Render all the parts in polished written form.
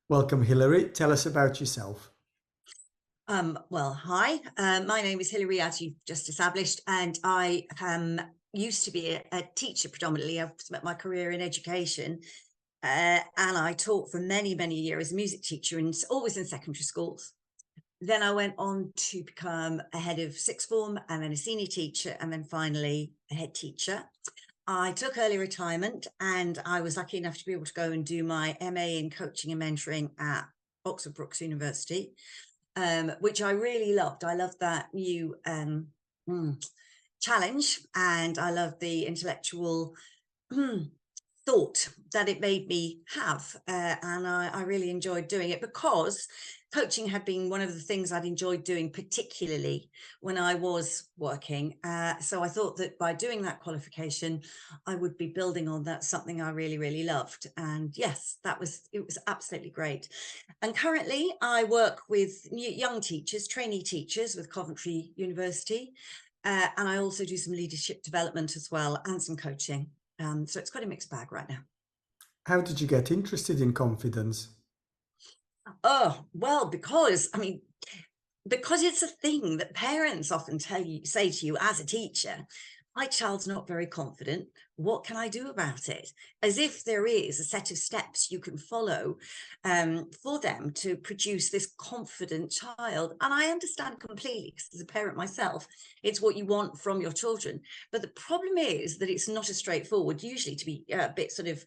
Welcome, Hilary. Tell us about yourself. Well, hi. My name is Hilary, as you've just established, and I used to be a teacher predominantly. I've spent my career in education, and I taught for many, many years as a music teacher, and always in secondary schools. Then I went on to become a head of sixth form, and then a senior teacher, and then finally a head teacher. I took early retirement, and I was lucky enough to be able to go and do my MA in coaching and mentoring at Oxford Brookes University, which I really loved. I loved that new mm, challenge, and I loved the intellectual thought that it made me have. And I really enjoyed doing it because coaching had been one of the things I'd enjoyed doing, particularly when I was working. So I thought that by doing that qualification, I would be building on that, something I really, really loved. And yes, it was absolutely great. And currently I work with young teachers, trainee teachers with Coventry University. And I also do some leadership development as well and some coaching. So it's quite a mixed bag right now. How did you get interested in confidence? Oh, well, because it's a thing that parents often say to you as a teacher, my child's not very confident. What can I do about it? As if there is a set of steps you can follow for them to produce this confident child. And I understand completely, because as a parent myself, it's what you want from your children. But the problem is that it's not as straightforward, usually to be a bit sort of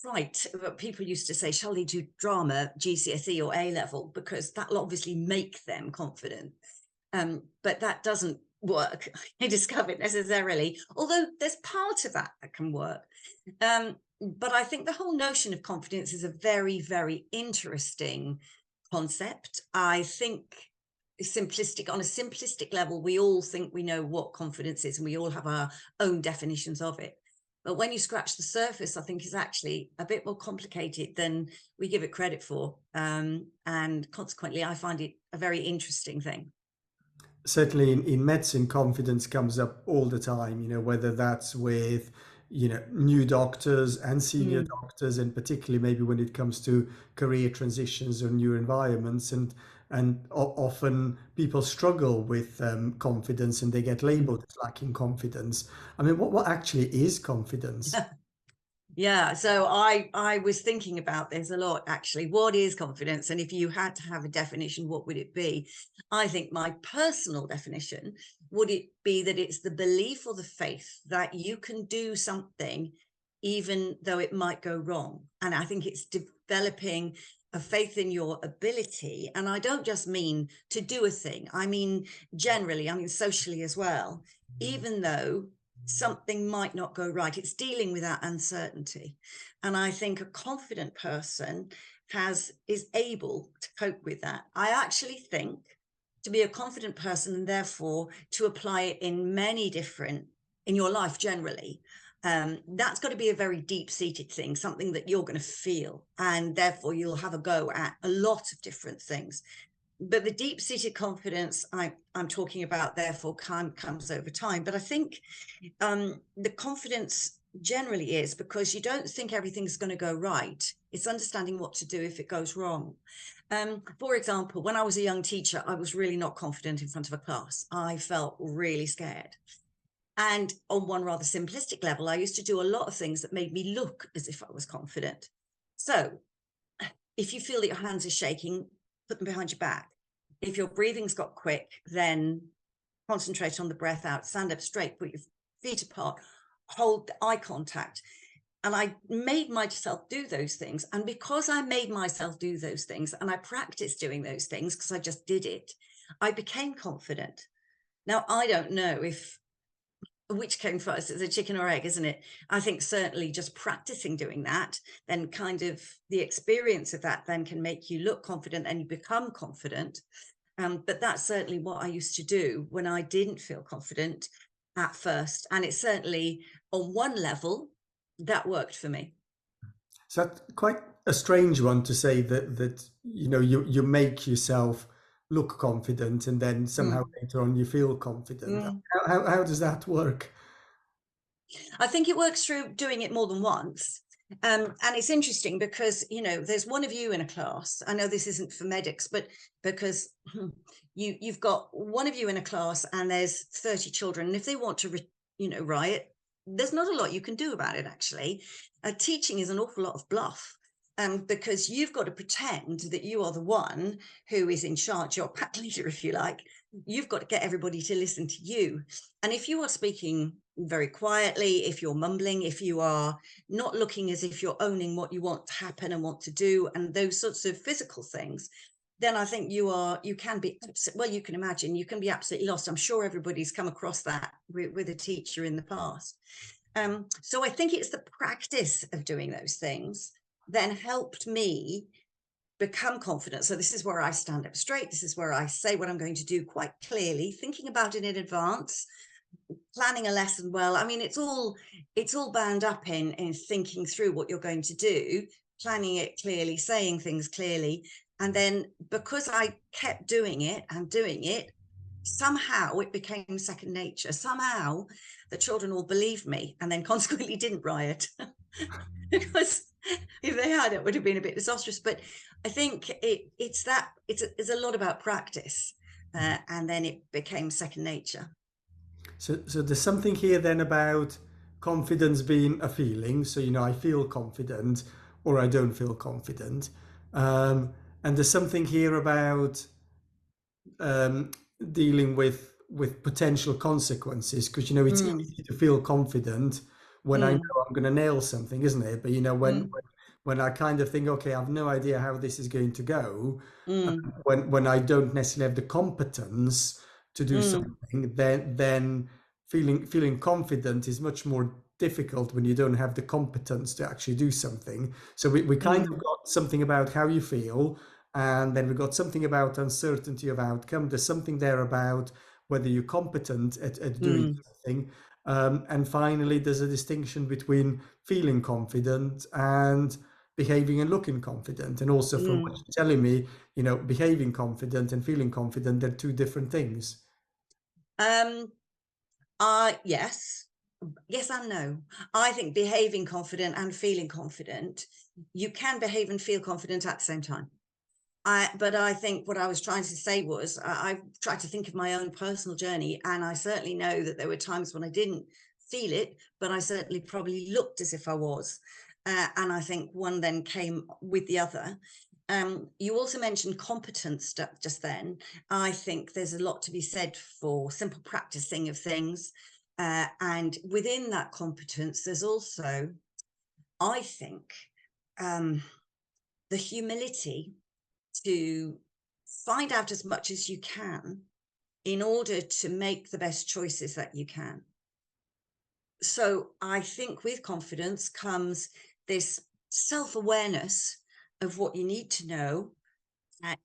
right. People used to say, shall they do drama, GCSE or A level? Because that'll obviously make them confident. But that doesn't work, I discovered, necessarily, although there's part of that that can work. But I think the whole notion of confidence is a very, very interesting concept. I think on a simplistic level, we all think we know what confidence is, and we all have our own definitions of it. But when you scratch the surface, I think it's actually a bit more complicated than we give it credit for. And consequently, I find it a very interesting thing. Certainly in medicine, confidence comes up all the time, whether that's with, new doctors and senior Mm. doctors, and particularly maybe when it comes to career transitions or new environments. And often people struggle with confidence and they get labeled as lacking confidence. I mean, what actually is confidence? Yeah, so I was thinking about this a lot, actually. What is confidence? And if you had to have a definition, what would it be? I think my personal definition would it be that it's the belief or the faith that you can do something even though it might go wrong. And I think it's developing a faith in your ability. And I don't just mean to do a thing, I mean generally, I mean socially as well, even though something might not go right. It's dealing with that uncertainty. And I think a confident person is able to cope with that. I actually think to be a confident person, and therefore to apply it in your life generally, that's got to be a very deep-seated thing, something that you're going to feel, and therefore you'll have a go at a lot of different things. But the deep-seated confidence I'm talking about, therefore, comes over time. But I think the confidence generally is because you don't think everything's going to go right. It's understanding what to do if it goes wrong. For example, when I was a young teacher, I was really not confident in front of a class. I felt really scared. And on one rather simplistic level, I used to do a lot of things that made me look as if I was confident. So if you feel that your hands are shaking, put them behind your back. If your breathing's got quick, then concentrate on the breath out, stand up straight, put your feet apart, hold eye contact. And I made myself do those things. And because I made myself do those things and I practiced doing those things because I just did it, I became confident. Now, I don't know if which came first, it's a chicken or egg, isn't it? I think certainly just practicing doing that, then kind of the experience of that then can make you look confident and you become confident. But that's certainly what I used to do when I didn't feel confident at first. And it certainly, on one level, that worked for me. So that's quite a strange one to say that you make yourself look confident and then somehow Mm. later on you feel confident. Mm. How does that work? I think it works through doing it more than once. And it's interesting because, you know, there's one of you in a class. I know this isn't for medics, but because you've got one of you in a class and there's 30 children. And if they want to, riot, there's not a lot you can do about it, actually. Teaching is an awful lot of bluff. Because you've got to pretend that you are the one who is in charge, your pack leader, if you like. You've got to get everybody to listen to you. And if you are speaking very quietly, if you're mumbling, if you are not looking as if you're owning what you want to happen and want to do, and those sorts of physical things, then I think you can be, well, you can imagine, you can be absolutely lost. I'm sure everybody's come across that with a teacher in the past. So I think it's the practice of doing those things then helped me become confident. So this is where I stand up straight. This is where I say what I'm going to do quite clearly, thinking about it in advance, planning a lesson well. I mean, it's all bound up in thinking through what you're going to do, planning it clearly, saying things clearly. And then because I kept doing it and doing it, somehow it became second nature. Somehow the children all believed me and then consequently didn't riot. Because if they had, it would have been a bit disastrous. But I think it's a lot about practice, and then it became second nature. So there's something here then about confidence being a feeling. So, I feel confident or I don't feel confident. And there's something here about um, dealing with potential consequences, because it's easy to feel confident when I Mm, know I'm going to nail something, isn't it? But mm, when I kind of think, okay, I've no idea how this is going to go, mm, when I don't necessarily have the competence to do mm, something, then feeling confident is much more difficult when you don't have the competence to actually do something. So we kind of mm, got something about how you feel, and then we got something about uncertainty of outcome. There's something there about whether you're competent at doing mm, something. And finally, there's a distinction between feeling confident and behaving and looking confident. And also, from what mm. you're telling me, behaving confident and feeling confident, they're two different things. Um, yes, yes and no. I think behaving confident and feeling confident, you can behave and feel confident at the same time. But I think what I was trying to say was I tried to think of my own personal journey, and I certainly know that there were times when I didn't feel it, but I certainly probably looked as if I was. And I think one then came with the other. You also mentioned competence stuff just then. I think there's a lot to be said for simple practicing of things. And within that competence, there's also, I think, um, the humility to find out as much as you can in order to make the best choices that you can. So I think with confidence comes this self-awareness of what you need to know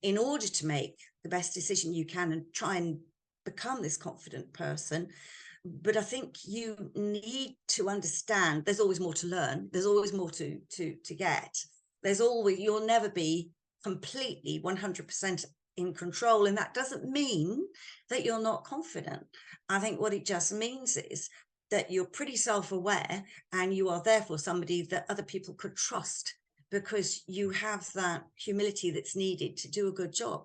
in order to make the best decision you can and try and become this confident person. But I think you need to understand there's always more to learn. There's always more to get. You'll never be completely 100% in control. And that doesn't mean that you're not confident. I think what it just means is that you're pretty self-aware and you are therefore somebody that other people could trust because you have that humility that's needed to do a good job.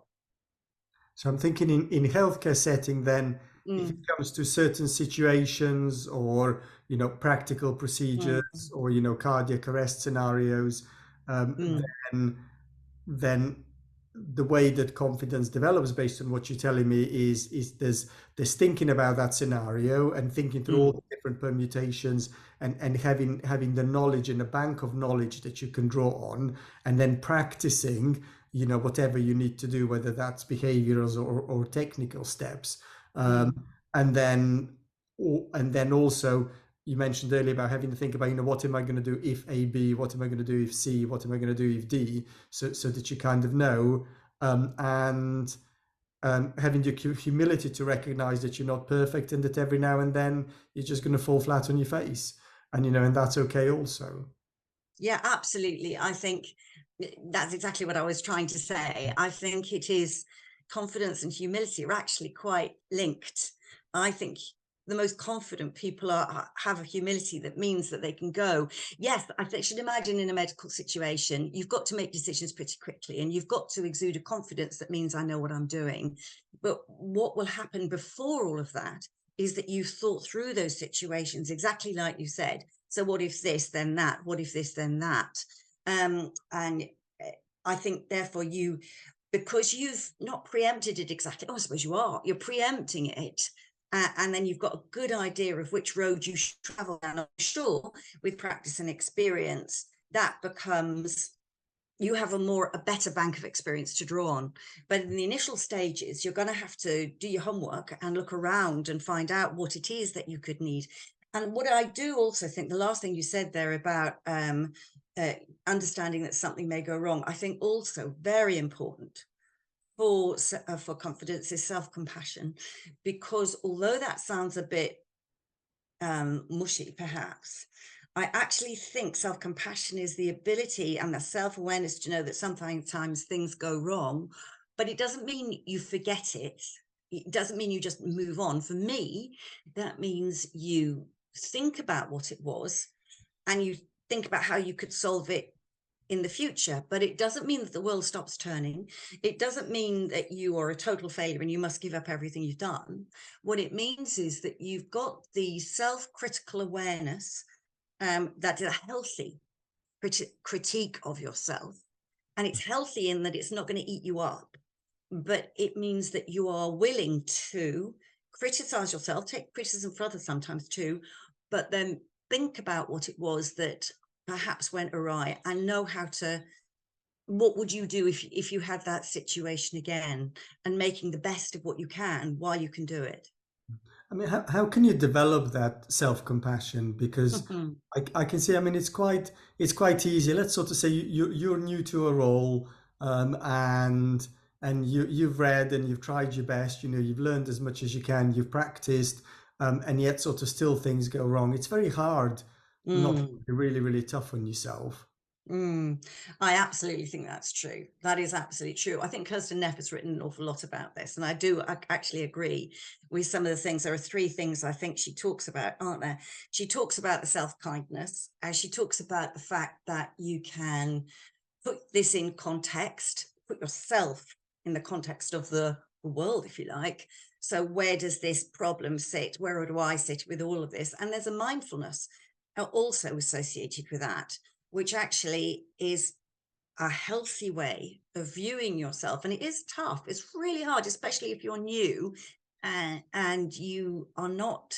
So I'm thinking in healthcare setting, then if it Mm, comes to certain situations or practical mm, procedures or cardiac arrest scenarios, mm, then the way that confidence develops based on what you're telling me is there's thinking about that scenario and thinking through all mm, the different permutations and having the knowledge and a bank of knowledge that you can draw on, and then practicing whatever you need to do, whether that's behaviorals or technical steps. mm, And then also, you mentioned earlier about having to think about, what am I going to do if A, B, what am I going to do if C, what am I going to do if D, so that you kind of know, and having the humility to recognize that you're not perfect and that every now and then you're just going to fall flat on your face, and that's okay also. yeah, absolutely. I think that's exactly what I was trying to say. I think it is confidence and humility are actually quite linked. I think the most confident people have a humility that means that they can go, yes, I should imagine in a medical situation, you've got to make decisions pretty quickly and you've got to exude a confidence that means I know what I'm doing. But what will happen before all of that is that you've thought through those situations exactly like you said. So what if this, then that? What if this, then that? And I think therefore because you've not preempted it exactly, oh, I suppose you're preempting it. And then you've got a good idea of which road you should travel down. I'm sure with practice and experience, that becomes, you have a better bank of experience to draw on. But in the initial stages, you're going to have to do your homework and look around and find out what it is that you could need. And what I do also think, the last thing you said there about understanding that something may go wrong, I think also very important for confidence is self-compassion, because although that sounds a bit mushy perhaps, I actually think self-compassion is the ability and the self-awareness to know that sometimes things go wrong, but it doesn't mean you forget it. It doesn't mean you just move on. For me, that means you think about what it was and you think about how you could solve it in the future. But it doesn't mean that the world stops turning. It doesn't mean that you are a total failure and you must give up everything you've done. What it means is that you've got the self-critical awareness that is a healthy critique of yourself. And it's healthy in that it's not going to eat you up, but it means that you are willing to criticize yourself, take criticism for others sometimes too, but then think about what it was that perhaps went awry and know how to, what would you do if you had that situation again, and making the best of what you can while you can do it. I mean, how can you develop that self-compassion? Because I can see, I mean, it's quite easy. Let's sort of say you're new to a role, and you've read and you've tried your best. You know, you've learned as much as you can. You've practiced, and yet sort of still things go wrong. It's very hard not to Mm. be really, really tough on yourself. I absolutely think that's true. That is absolutely true. I think Kirsten Neff has written an awful lot about this, and I actually agree with some of the things. There are three things I think she talks about, aren't there? She talks about the self-kindness, as she talks about the fact that you can put this in context, put yourself in the context of the world, if you like. So where does this problem sit? Where do I sit with all of this? And there's a mindfulness also associated with that, which actually is a healthy way of viewing yourself. And it is tough. It's really hard, especially if you're new and you are not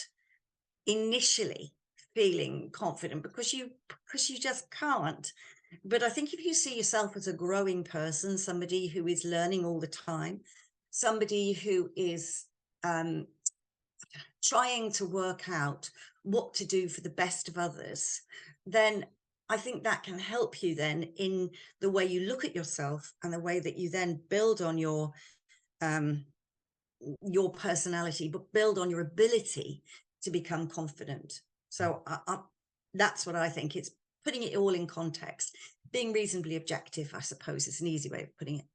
initially feeling confident because you just can't. But I think if you see yourself as a growing person, somebody who is learning all the time, somebody who is trying to work out what to do for the best of others, then I think that can help you then in the way you look at yourself and the way that you then build on your personality, but build on your ability to become confident. So that's what I think. It's putting it all in context, being reasonably objective, I suppose, is an easy way of putting it.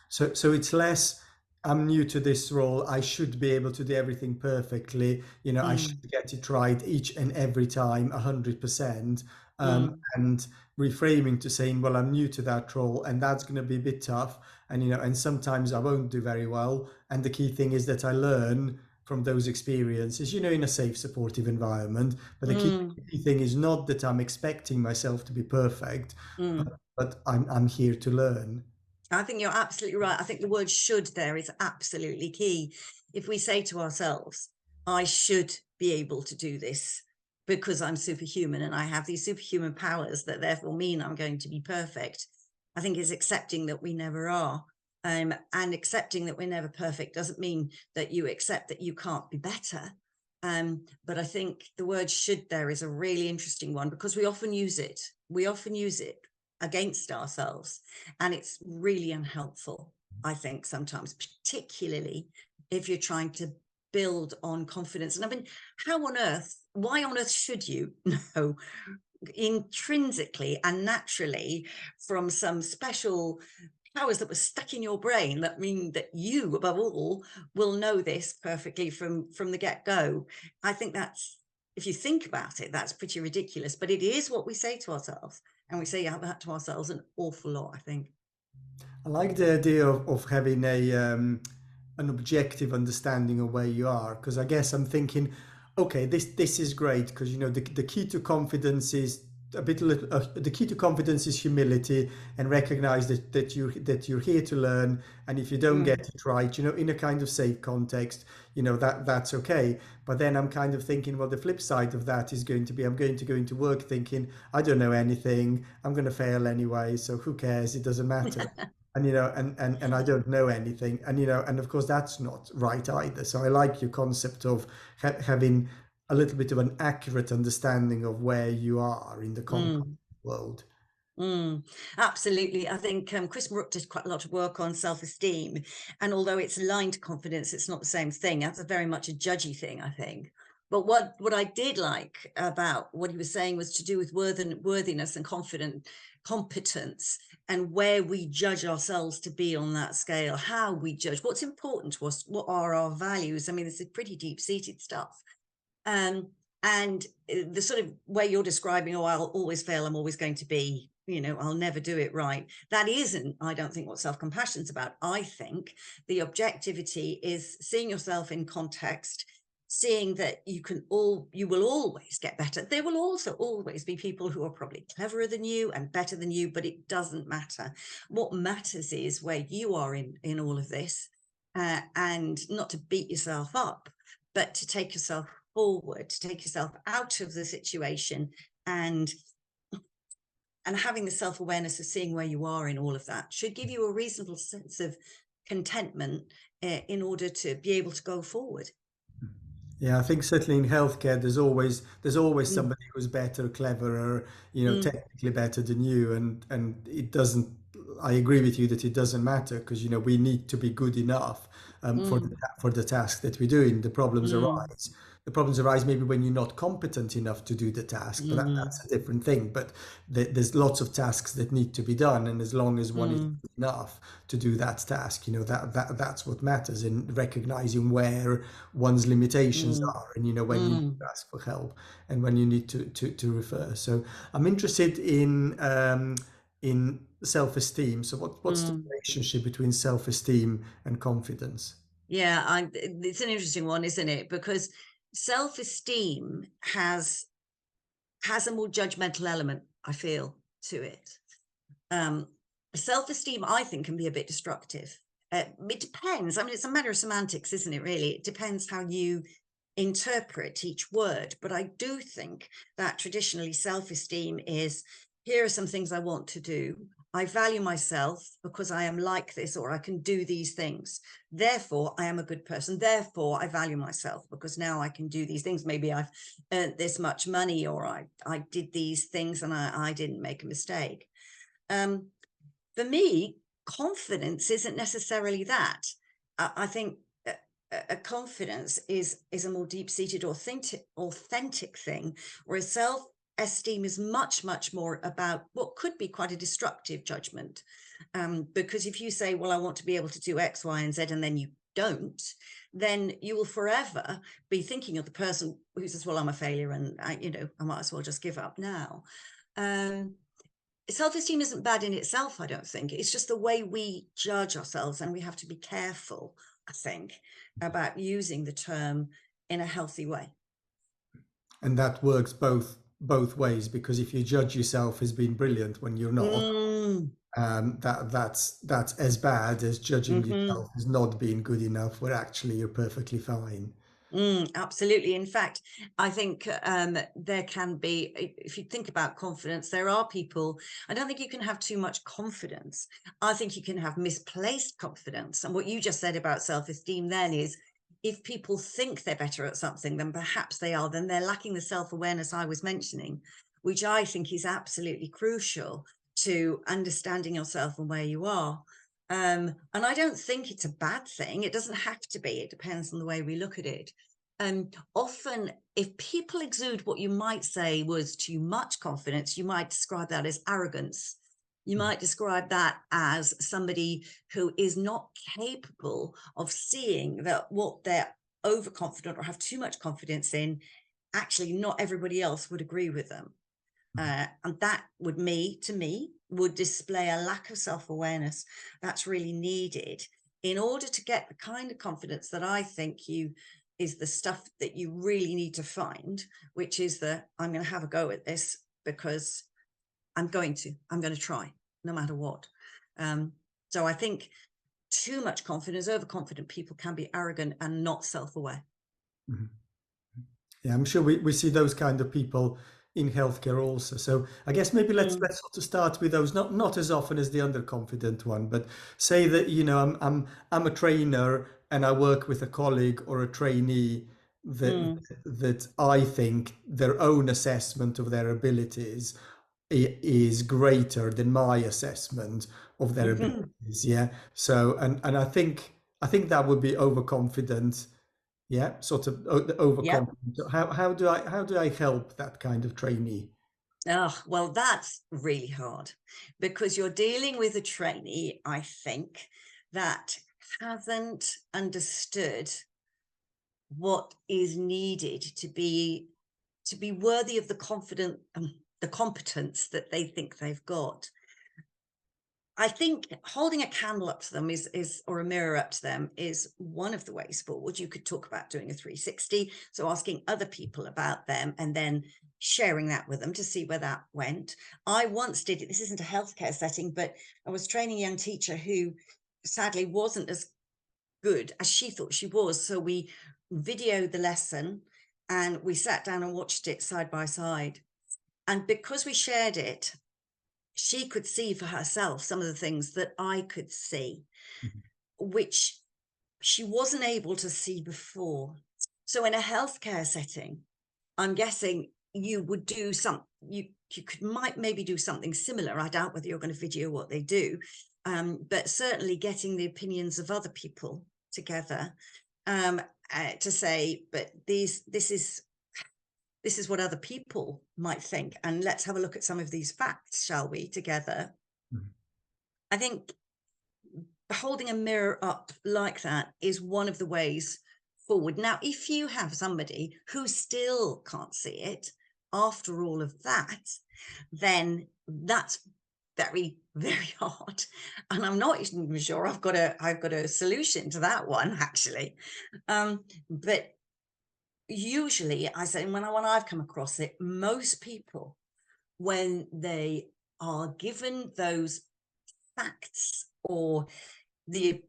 So it's less, I'm new to this role. I should be able to do everything perfectly. You know, I should get it right each and every time, 100%. Mm, And reframing to saying, well, I'm new to that role, and that's going to be a bit tough. And and sometimes I won't do very well. And the key thing is that I learn from those experiences. In a safe, supportive environment. But the key, mm, key thing is not that I'm expecting myself to be perfect, mm. but I'm here to learn. I think you're absolutely right. I think the word should there is absolutely key. If we say to ourselves, I should be able to do this because I'm superhuman and I have these superhuman powers that therefore mean I'm going to be perfect, I think is accepting that we never are. And accepting that we're never perfect doesn't mean that you accept that you can't be better. But I think the word should there is a really interesting one because we often use it. We often use it against ourselves. And it's really unhelpful, I think, sometimes, particularly if you're trying to build on confidence. And I mean, why on earth should you know intrinsically and naturally from some special powers that were stuck in your brain that mean that you, above all, will know this perfectly from the get-go. I think that's, if you think about it, that's pretty ridiculous, but it is what we say to ourselves, and we say that to ourselves an awful lot, I think. I like the idea of having a an objective understanding of where you are, because I guess I'm thinking, okay, this is great because you know the key to confidence is the key to confidence is humility and recognize that you're here to learn, and if you don't get Mm. it right, you know, in a kind of safe context, you know, that's okay. But then I'm kind of thinking, well, the flip side of that is going to be I'm going to go into work thinking I don't know anything, I'm going to fail anyway, so who cares, it doesn't matter. And you know, and I don't know anything, and you know, and of course that's not right either. So I like your concept of having a little bit of an accurate understanding of where you are in the confidence Mm. world. Mm, absolutely. I think Chris Rook did quite a lot of work on self-esteem, and although it's aligned to confidence, it's not the same thing. That's a very much a judgy thing, I think. But what I did like about what he was saying was to do with worthiness and competence, and where we judge ourselves to be on that scale, how we judge, what's important to us, what are our values. I mean, this is pretty deep-seated stuff. Um, and the sort of way you're describing, oh, I'll always fail, I'm always going to be, you know, I'll never do it right. That isn't, I don't think, what self-compassion's about. I think the objectivity is seeing yourself in context, seeing that you will always get better. There will also always be people who are probably cleverer than you and better than you, but it doesn't matter. What matters is where you are in all of this, and not to beat yourself up, but to take yourself forward, to take yourself out of the situation, and having the self-awareness of seeing where you are in all of that should give you a reasonable sense of contentment, in order to be able to go forward. Yeah, I think certainly in healthcare, there's always Mm, somebody who's better, cleverer, you know, mm, technically better than you, and it doesn't. I agree with you that it doesn't matter because you know we need to be good enough mm, for the task that we're doing. The problems mm, arise. The problems arise maybe when you're not competent enough to do the task, but mm, that's a different thing. But there's lots of tasks that need to be done, and as long as one is mm, good enough to do that task, you know that's what matters in recognizing where one's limitations mm, are, and you know when you need mm, to ask for help and when you need to refer. So I'm interested in self-esteem. So what's the mm. relationship between self-esteem and confidence? Yeah, it's an interesting one, isn't it? Because self-esteem has a more judgmental element, I feel, to it. Um, self-esteem, I think, can be a bit destructive. It depends. I mean, it's a matter of semantics, isn't it, really? It depends how you interpret each word. But I do think that traditionally self-esteem is, here are some things I want to do. I value myself because I am like this, or I can do these things. Therefore, I am a good person. Therefore, I value myself because now I can do these things. Maybe I've earned this much money, or I did these things and I didn't make a mistake. Um, for me, confidence isn't necessarily that. I think a confidence is a more deep-seated, authentic thing, whereas self-esteem is much more about what could be quite a destructive judgment. Because if you say, well, I want to be able to do X, Y, and Z, and then you don't, then you will forever be thinking of the person who says, well, I'm a failure, and I might as well just give up now. Um, self-esteem isn't bad in itself, I don't think. It's just the way we judge ourselves, and we have to be careful, I think, about using the term in a healthy way. And that works both ways because if you judge yourself as being brilliant when you're not, Mm, that's as bad as judging mhm. yourself as not being good enough where actually you're perfectly fine. Absolutely. In fact, I think there can be, if you think about confidence, there are people, I don't think you can have too much confidence. I think you can have misplaced confidence. And what you just said about self-esteem then is, if people think they're better at something than perhaps they are, then they're lacking the self-awareness I was mentioning, which I think is absolutely crucial to understanding yourself and where you are. And I don't think it's a bad thing. It doesn't have to be. It depends on the way we look at it. Often, if people exude what you might say was too much confidence, you might describe that as arrogance. You might describe that as somebody who is not capable of seeing that what they're overconfident or have too much confidence in, actually not everybody else would agree with them. And that would to me, would display a lack of self-awareness that's really needed in order to get the kind of confidence that I think is the stuff that you really need to find, which is I'm going to have a go at this because I'm going to try no matter what. So I think too much confidence, overconfident people can be arrogant and not self-aware. Mhm. Yeah, I'm sure we see those kind of people in healthcare also. So I guess maybe Mm, let's sort of start with those, not as often as the underconfident one, but say that, I'm a trainer and I work with a colleague or a trainee that mm, that I think their own assessment of their abilities is greater than my assessment of their mhm. abilities. Yeah. So and I think that would be overconfident. Yeah, sort of Yep. overconfident. So how do I help that kind of trainee? Oh, well, that's really hard because you're dealing with a trainee, I think, that hasn't understood what is needed to be worthy of the competence that they think they've got. I think holding a candle up to them is or a mirror up to them is one of the ways forward. You could talk about doing a 360, so asking other people about them and then sharing that with them to see where that went. I once did it. This isn't a healthcare setting, but I was training a young teacher who sadly wasn't as good as she thought she was. So we videoed the lesson and we sat down and watched it side by side. And because we shared it, she could see for herself some of the things that I could see, Mhm. which she wasn't able to see before. So in a healthcare setting, I'm guessing you would do you could might maybe do something similar. I doubt whether you're going to video what they do, but certainly getting the opinions of other people together, um, to say, but this is what other people might think, and let's have a look at some of these facts, shall we, together. Mhm. I think holding a mirror up like that is one of the ways forward. Now, if you have somebody who still can't see it after all of that, then that's very, very hard. And I'm not even sure I've got a solution to that one, actually. But usually I say when I've come across it, most people, when they are given those facts or the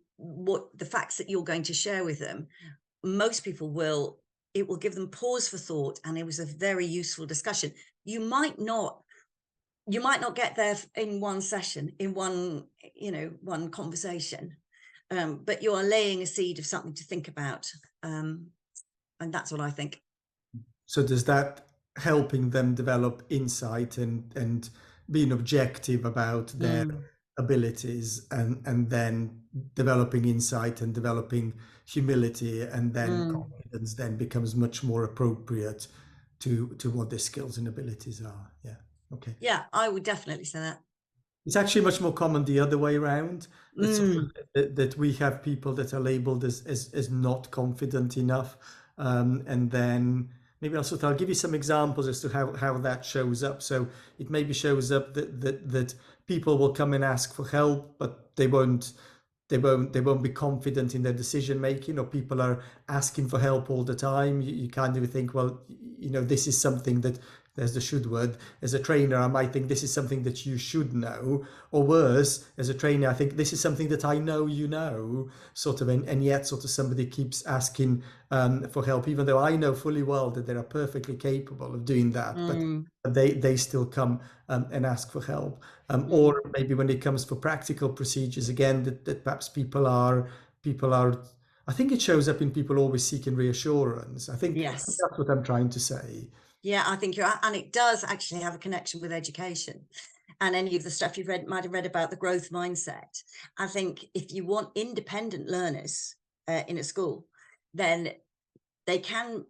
facts that you're going to share with them, most people it will give them pause for thought, and it was a very useful discussion. You might not get there in one session, in one conversation, but you are laying a seed of something to think about, and that's what I think. So does that helping them develop insight and being objective about their Mm, abilities and then developing insight and developing humility and then mm. confidence then becomes much more appropriate to what their skills and abilities are. Yeah. Okay. Yeah, I would definitely say that. It's actually much more common the other way around. That sort of, Mm, that we have people that are labeled as not confident enough, and then maybe I'll give you some examples as to how that shows up. So it maybe shows up that people will come and ask for help, but they won't be confident in their decision making, or people are asking for help all the time. You kind of think, well, this is something that, there's the should word. As a trainer, I might think this is something that you should know, or worse, as a trainer, I think this is something that I know sort of, and yet sort of somebody keeps asking for help, even though I know fully well that they are perfectly capable of doing that, but mm, they still come and ask for help. Or mm. maybe when it comes for practical procedures, again, that perhaps people are. I think it shows up in people always seeking reassurance. I think Yes. that's what I'm trying to say. Yeah, I think and it does actually have a connection with education and any of the stuff you've might have read about the growth mindset. I think if you want independent learners in a school, then they can,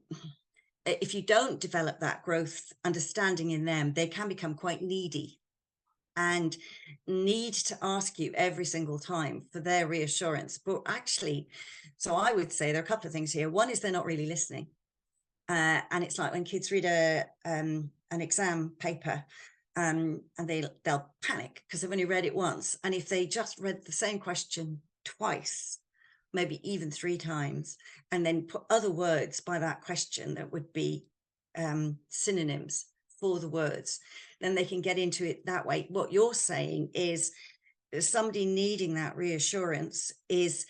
if you don't develop that growth understanding in them, they can become quite needy. and need to ask you every single time for their reassurance. But actually, so I would say there are a couple of things here. One is they're not really listening. And it's like when kids read an exam paper, and they'll panic because they've only read it once. And if they just read the same question twice, maybe even 3 times, and then put other words by that question that would be synonyms for the words, then they can get into it that way. What you're saying is somebody needing that reassurance is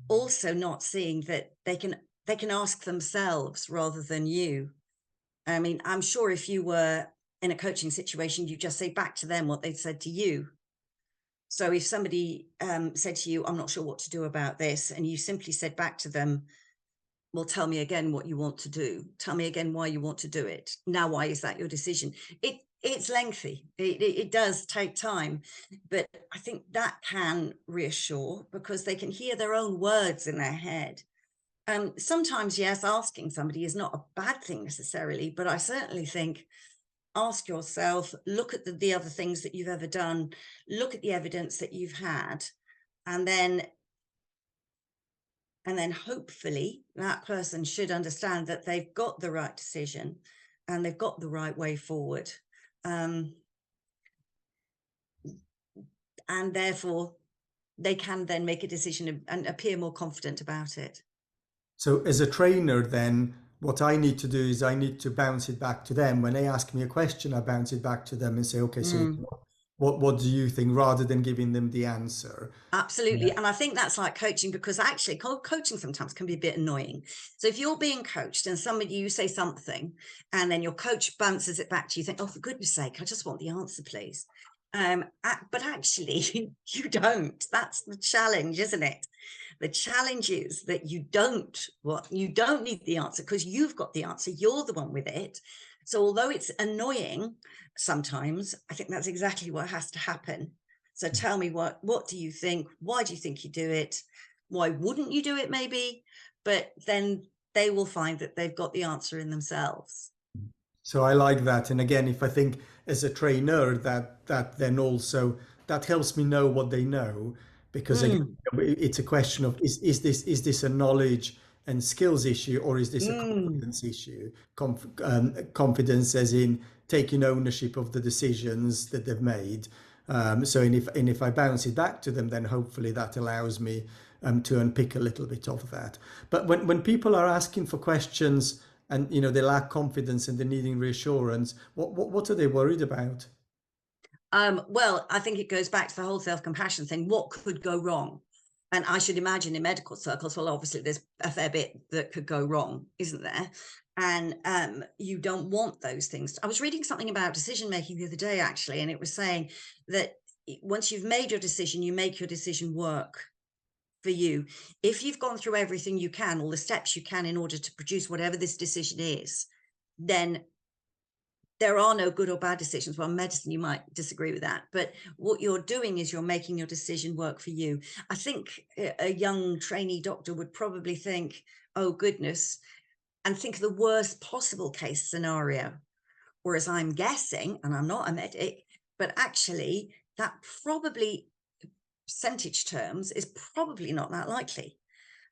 also not seeing that they can ask themselves rather than you. I mean, I'm sure if you were in a coaching situation, you just say back to them what they'd said to you. So if somebody said to you, I'm not sure what to do about this, and you simply said back to them, well, tell me again what you want to do. Tell me again why you want to do it. Now, why is that your decision? It's lengthy. It does take time, but I think that can reassure because they can hear their own words in their head. Sometimes, yes, asking somebody is not a bad thing necessarily, but I certainly think ask yourself, look at the other things that you've ever done, look at the evidence that you've had, and then hopefully that person should understand that they've got the right decision and they've got the right way forward. And therefore they can then make a decision and appear more confident about it. So as a trainer, then what I need to do is I need to bounce it back to them. When they ask me a question, I bounce it back to them and say, okay, so what do you think, rather than giving them the answer? Absolutely. And I think that's like coaching, because actually coaching sometimes can be a bit annoying. So if you're being coached and you say something and then your coach bounces it back to you, think, oh, for goodness sake, I just want the answer, please. But actually you don't. That's the challenge, isn't it? The challenge is that you don't need the answer because you've got the answer. You're the one with it. So although it's annoying sometimes, I think that's exactly what has to happen. So tell me, what do you think? Why do you think you do it? Why wouldn't you do it maybe? But then they will find that they've got the answer in themselves. So I like that. And again, if I think as a trainer, that then also that helps me know what they know, because again, it's a question of is this a knowledge and skills issue, or is this a confidence issue? Confidence as in taking ownership of the decisions that they've made. So if I bounce it back to them, then hopefully that allows me to unpick a little bit of that. But when people are asking for questions and they lack confidence and they're needing reassurance, what are they worried about? Well, I think it goes back to the whole self-compassion thing. What could go wrong? And I should imagine in medical circles, well, obviously there's a fair bit that could go wrong, isn't there? And you don't want those things. I was reading something about decision making the other day, actually, and it was saying that once you've made your decision, you make your decision work for you. If you've gone through everything you can, all the steps you can in order to produce whatever this decision is, then there are no good or bad decisions. Well, medicine, you might disagree with that, but what you're doing is you're making your decision work for you. I think a young trainee doctor would probably think, oh goodness, and think of the worst possible case scenario. Whereas I'm guessing, and I'm not a medic, but actually that probably, percentage terms, is probably not that likely.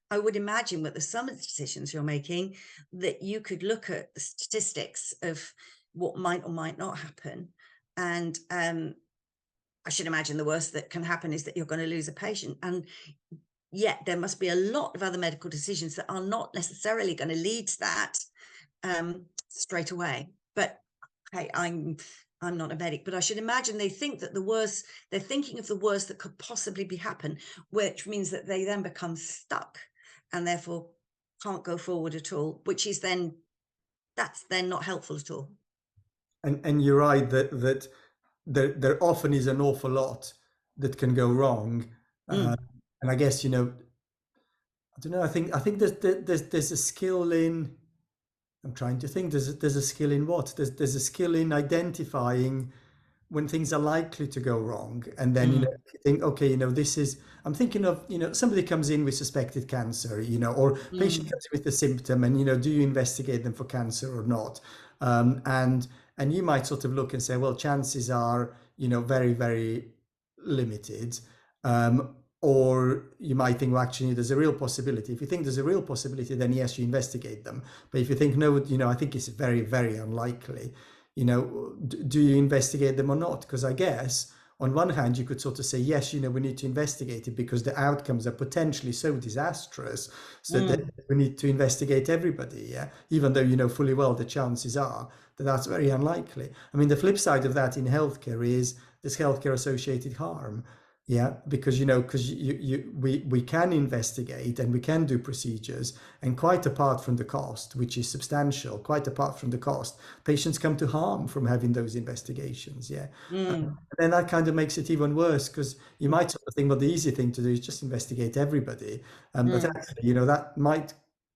I would imagine with the sum of the decisions you're making that you could look at the statistics of what might or might not happen. And I should imagine the worst that can happen is that you're going to lose a patient. And yet there must be a lot of other medical decisions that are not necessarily going to lead to that straight away. But hey, I'm not a medic, but I should imagine they think that they're thinking of the worst that could possibly be happen, which means that they then become stuck and therefore can't go forward at all, which is that's then not helpful at all. And you're right that there often is an awful lot that can go wrong. And I guess, I don't know, I think there's a skill in, I'm trying to think, there's a skill in what? There's a skill in identifying when things are likely to go wrong. And then, you think, okay, this is, I'm thinking of, somebody comes in with suspected cancer, or patient comes in with a symptom and, do you investigate them for cancer or not? And you might sort of look and say, well, chances are, very, very limited. Or you might think, well, actually, there's a real possibility. If you think there's a real possibility, then yes, you investigate them. But if you think, no, I think it's very, very unlikely, do you investigate them or not? Because I guess on one hand, you could sort of say, yes, we need to investigate it because the outcomes are potentially so disastrous, so that Mm, we need to investigate everybody, yeah, even though fully well the chances are that that's very unlikely. I mean, the flip side of that in healthcare is this healthcare associated harm. Yeah, because we can investigate and we can do procedures, and quite apart from the cost, which is substantial, quite apart from the cost, patients come to harm from having those investigations. Yeah, mm, then that kind of makes it even worse, because you might sort of think, well, the easy thing to do is just investigate everybody, but mm. actually, that might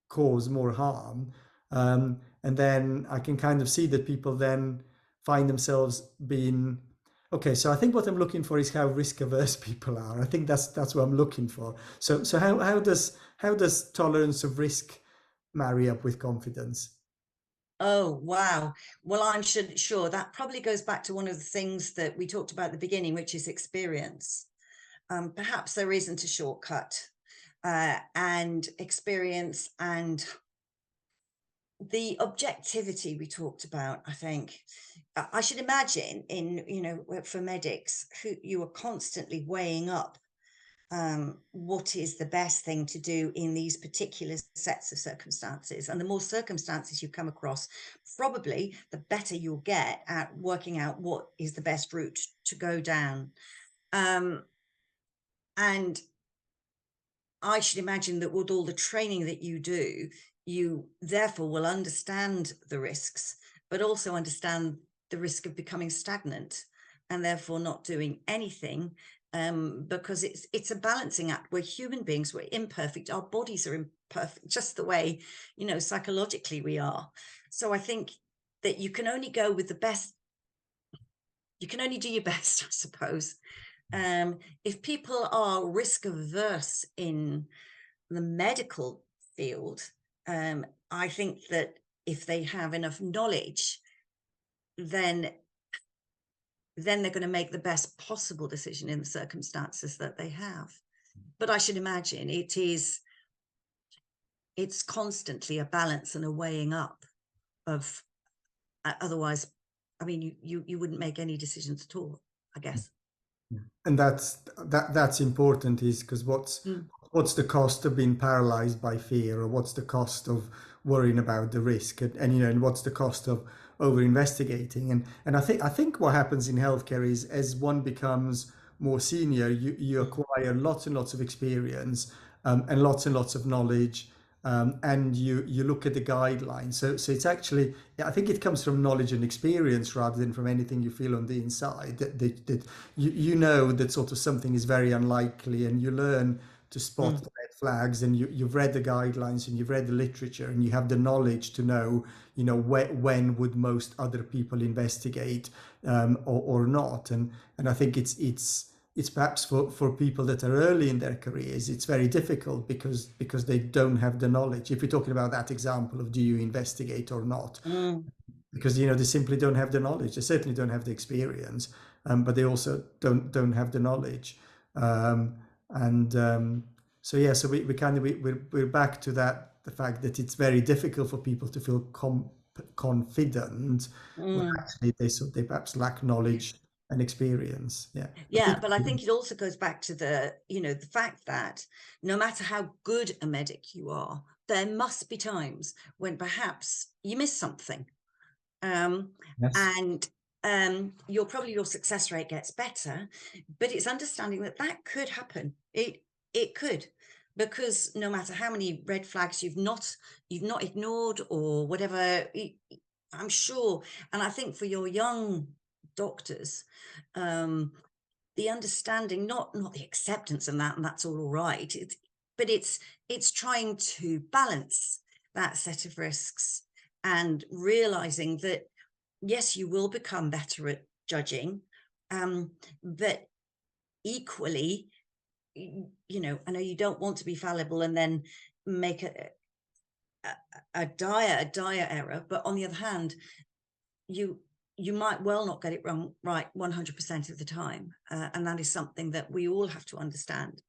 cause more harm. And then I can kind of see that people then find themselves being okay. So I think what I'm looking for is how risk averse people are. I think that's what I'm looking for. So how does tolerance of risk marry up with confidence? Oh, wow. Well, I'm sure that probably goes back to one of the things that we talked about at the beginning, which is experience. Perhaps there isn't a shortcut, and experience and the objectivity we talked about. I think I should imagine for medics who you are constantly weighing up what is the best thing to do in these particular sets of circumstances. And the more circumstances you come across, probably the better you'll get at working out what is the best route to go down. Um, and I should imagine that with all the training that you do, you therefore will understand the risks, but also understand the risk of becoming stagnant and therefore not doing anything, because it's a balancing act. We're human beings, we're imperfect, our bodies are imperfect, just the way, psychologically we are. So I think that you can only go with the best, you can only do your best, I suppose. If people are risk averse in the medical field, I think that if they have enough knowledge, then they're going to make the best possible decision in the circumstances that they have. But I should imagine it's constantly a balance and a weighing up of, otherwise, I mean, you wouldn't make any decisions at all, I guess. And that's important, is because Mm, what's the cost of being paralyzed by fear, or what's the cost of worrying about the risk, and what's the cost of over investigating. And I think what happens in healthcare is, as one becomes more senior, you acquire lots and lots of experience, and lots of knowledge, and you look at the guidelines. So it's actually, yeah, I think it comes from knowledge and experience rather than from anything you feel on the inside. That you know that sort of something is very unlikely, and you learn to spot mm, the red flags, and you've read the guidelines and you've read the literature, and you have the knowledge to know, when would most other people investigate, or not. And I think it's perhaps for people that are early in their careers, it's very difficult because they don't have the knowledge. If you're talking about that example of, do you investigate or not, mm, because they simply don't have the knowledge. They certainly don't have the experience, but they also don't have the knowledge. And so yeah, so we kind of we're back to that, the fact that it's very difficult for people to feel confident when mm. actually they perhaps lack knowledge and experience. Yeah, but Yeah, but I think it also goes back to the fact that no matter how good a medic you are, there must be times when perhaps you miss something. Um, yes. and your success rate gets better, but it's understanding that that could happen. It could, because no matter how many red flags you've not ignored or whatever, I'm sure. And I think for your young doctors, um, the understanding, not the acceptance and that's all right. But it's trying to balance that set of risks and realizing that yes, you will become better at judging, but equally, I know you don't want to be fallible and then make a dire error, but on the other hand, you you might well not get it wrong right 100% of the time, and that is something that we all have to understand.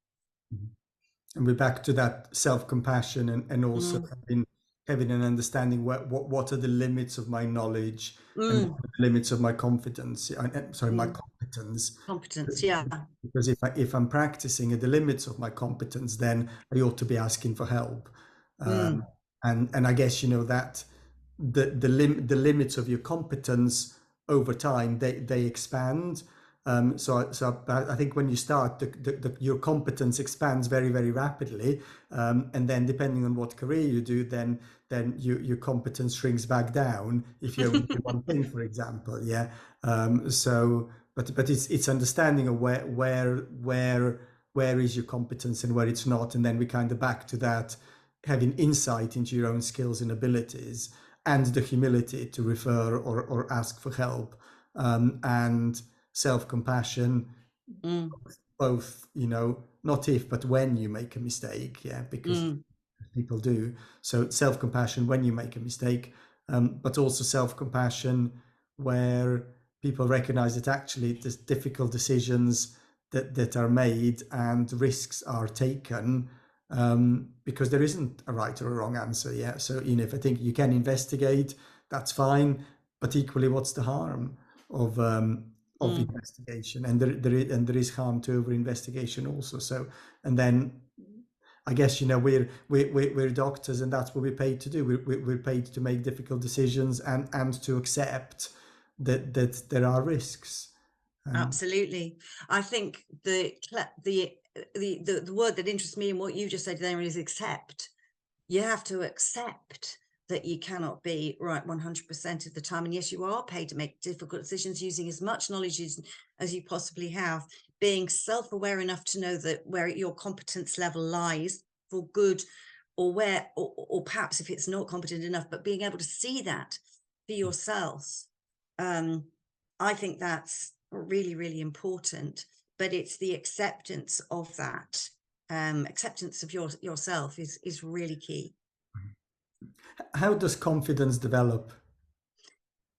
And we're back to that self-compassion, and also Mm, having an understanding what are the limits of my knowledge, and what mm, are the limits of my confidence. Sorry, my mm. competence. Competence, yeah. Because if I'm practicing at the limits of my competence, then I ought to be asking for help. Um, Mm, and I guess that the limits of your competence over time, they expand. So I think when you start, your competence expands very, very rapidly, and then depending on what career you do, then your competence shrinks back down if you only do one thing, for example. Yeah. So, but it's understanding of where is your competence and where it's not, and then we kind of back to that, having insight into your own skills and abilities, and the humility to refer or ask for help, and self-compassion, mm, both, not if but when you make a mistake, yeah, because mm, people do. So self-compassion when you make a mistake, but also self-compassion where people recognize that actually there's difficult decisions that are made and risks are taken, because there isn't a right or a wrong answer. Yeah. So if I think you can investigate, that's fine, but equally, what's the harm of mm. investigation? And there is harm to over investigation also. So, and then I guess we're doctors, and that's what we're paid to do. We're paid to make difficult decisions, and to accept that there are risks. Absolutely. I think the word that interests me in what you just said there is accept. You have to accept that you cannot be right 100% of the time. And yes, you are paid to make difficult decisions using as much knowledge as you possibly have, being self-aware enough to know that where your competence level lies for good, or where, or perhaps if it's not competent enough, but being able to see that for yourself. Um, I think that's really, really important, but it's the acceptance of that. Acceptance of yourself is really key. How does confidence develop?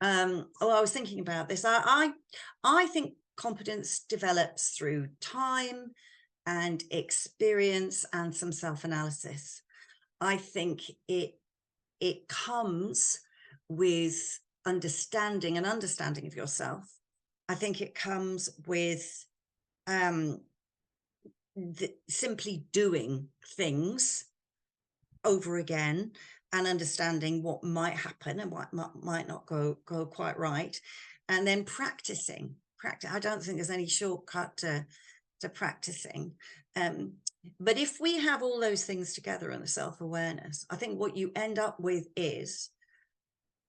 Oh, I was thinking about this. I think competence develops through time and experience and some self-analysis. I think it comes with understanding of yourself. I think it comes with um, simply doing things over again and understanding what might happen and what might not go quite right, and then practicing. I don't think there's any shortcut to practicing. But if we have all those things together and the self-awareness, I think what you end up with is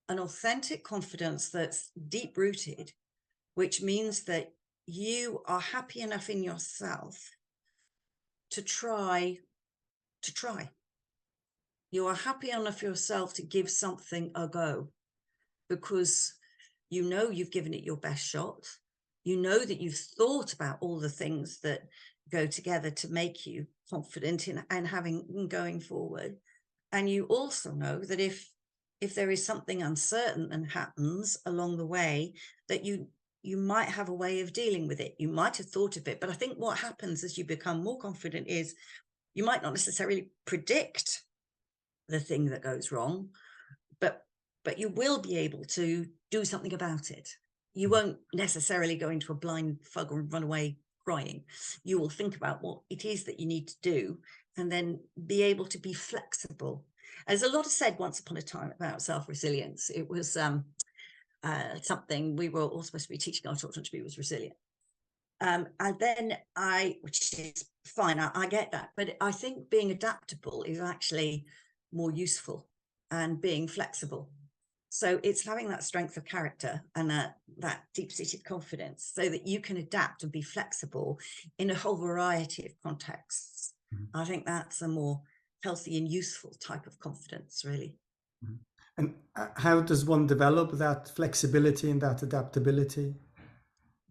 an authentic confidence that's deep rooted, which means that you are happy enough in yourself to try. You are happy enough yourself to give something a go, because you've given it your best shot. You know that you've thought about all the things that go together to make you confident in and having going forward. And you also know that if there is something uncertain that happens along the way, that you might have a way of dealing with it. You might have thought of it, but I think what happens as you become more confident is you might not necessarily predict the thing that goes wrong, but you will be able to do something about it. You won't necessarily go into a blind fog and run away crying. You will think about what it is that you need to do, and then be able to be flexible. There's a lot of said once upon a time about self-resilience. It was something we were all supposed to be teaching our children to be was resilient. And then which is fine, I get that, but I think being adaptable is actually more useful, and being flexible. So it's having that strength of character and that deep-seated confidence so that you can adapt and be flexible in a whole variety of contexts. I think that's a more healthy and useful type of confidence, really. And how does one develop that flexibility and that adaptability?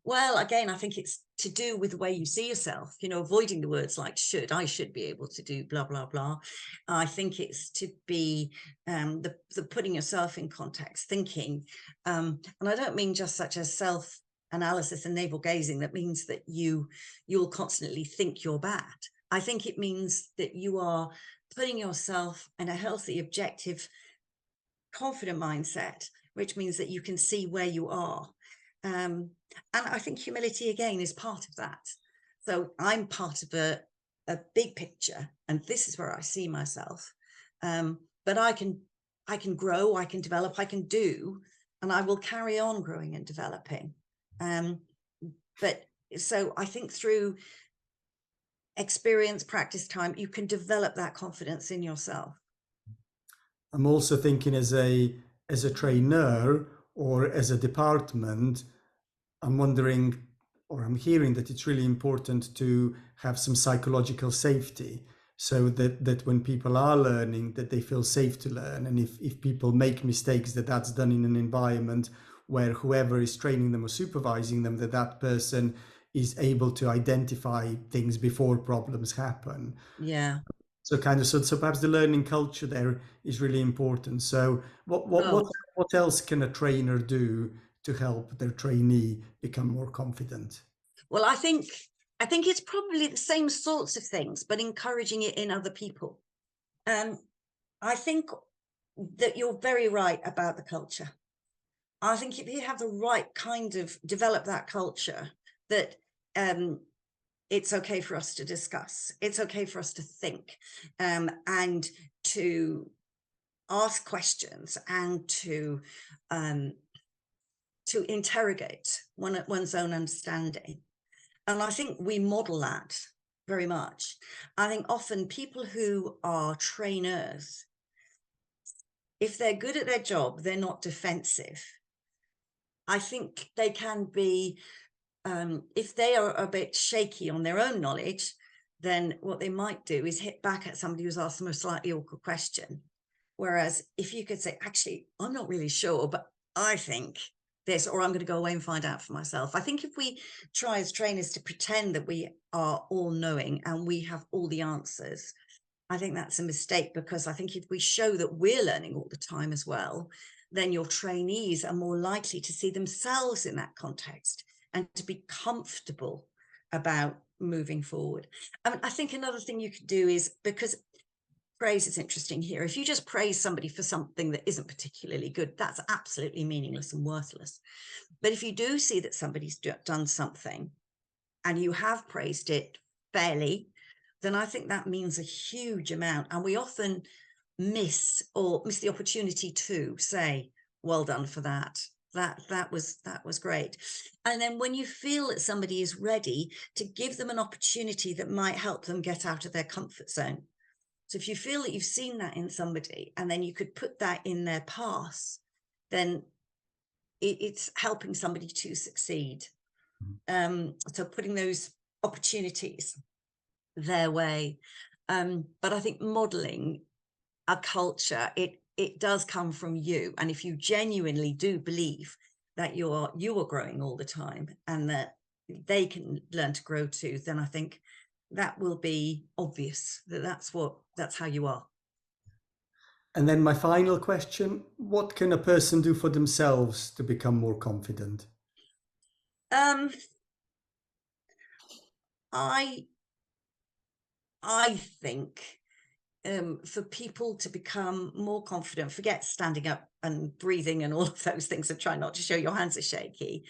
Well, again, I think it's to do with the way you see yourself, avoiding the words like should. I should be able to do blah, blah, blah. I think it's to be the putting yourself in context, thinking. And I don't mean just such as self-analysis and navel gazing. That means that you'll constantly think you're bad. I think it means that you are putting yourself in a healthy, objective, confident mindset, which means that you can see where you are. And I think humility again is part of that. So I'm part of a big picture, and this is where I see myself. But I can grow, I can develop, I can do, and I will carry on growing and developing. But so I think through experience, practice, time, you can develop that confidence in yourself. I'm also thinking as a trainer or as a department, I'm wondering, or I'm hearing that it's really important to have some psychological safety, so that when people are learning, that they feel safe to learn. And if people make mistakes, that's done in an environment where whoever is training them or supervising them, that person is able to identify things before problems happen. Yeah. So so perhaps the learning culture there is really important. So Oh, what else can a trainer do to help their trainee become more confident? well, I think it's probably the same sorts of things, but encouraging it in other people. I think that you're very right about the culture. I think if you have the right kind of develop that culture, that it's okay for us to discuss, it's okay for us to think, and to ask questions, and to interrogate one's own understanding. And I think we model that very much. I think often people who are trainers, if they're good at their job, they're not defensive. I think they can be, if they are a bit shaky on their own knowledge, then what they might do is hit back at somebody who's asked them a slightly awkward question. Whereas if you could say, actually, I'm not really sure, but I think this, or I'm going to go away and find out for myself. I think if we try as trainers to pretend that we are all knowing and we have all the answers, I think that's a mistake, because I think if we show that we're learning all the time as well, then your trainees are more likely to see themselves in that context and to be comfortable about moving forward. I mean, I think another thing you could do is, because praise is interesting here, if you just praise somebody for something that isn't particularly good, that's absolutely meaningless and worthless. But if you do see that somebody's done something and you have praised it fairly, then I think that means a huge amount. And we often miss the opportunity to say, well done for that. That was great. And then when you feel that somebody is ready, to give them an opportunity that might help them get out of their comfort zone. So if you feel that you've seen that in somebody, and then you could put that in their pass, then it's helping somebody to succeed. So putting those opportunities their way. But I think modeling a culture, it does come from you. And if you genuinely do believe that you are growing all the time, and that they can learn to grow too, then I think that will be obvious that that's how you are. And then my final question, what can a person do for themselves to become more confident? Um, I I think for people to become more confident, forget standing up and breathing and all of those things, and try not to show your hands are shaky.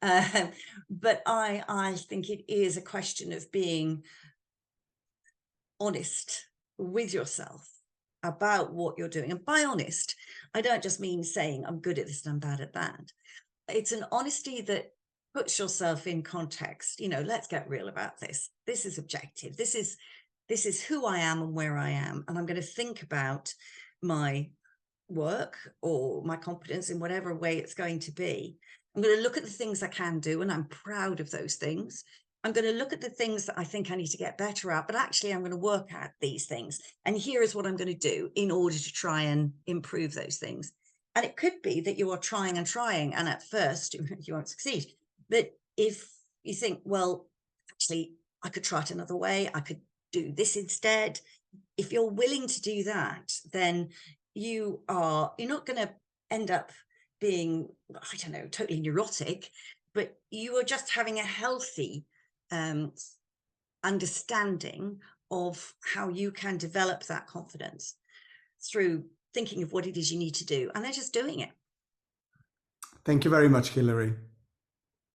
Um, but I think it is a question of being honest with yourself about what you're doing. And by honest, I don't just mean saying I'm good at this and I'm bad at that. It's an honesty that puts yourself in context. Let's get real about this. This is objective. This is who I am and where I am. And I'm going to think about my work or my competence in whatever way it's going to be. I'm going to look at the things I can do, and I'm proud of those things. I'm going to look at the things that I think I need to get better at, but actually I'm going to work at these things. And here is what I'm going to do in order to try and improve those things. And it could be that you are trying and trying, and at first you won't succeed. But if you think, well, actually, I could try it another way, I could do this instead. If you're willing to do that, then you're not going to end up being, I don't know, totally neurotic, but you are just having a healthy understanding of how you can develop that confidence through thinking of what it is you need to do and then just doing it. Thank you very much, Hilary.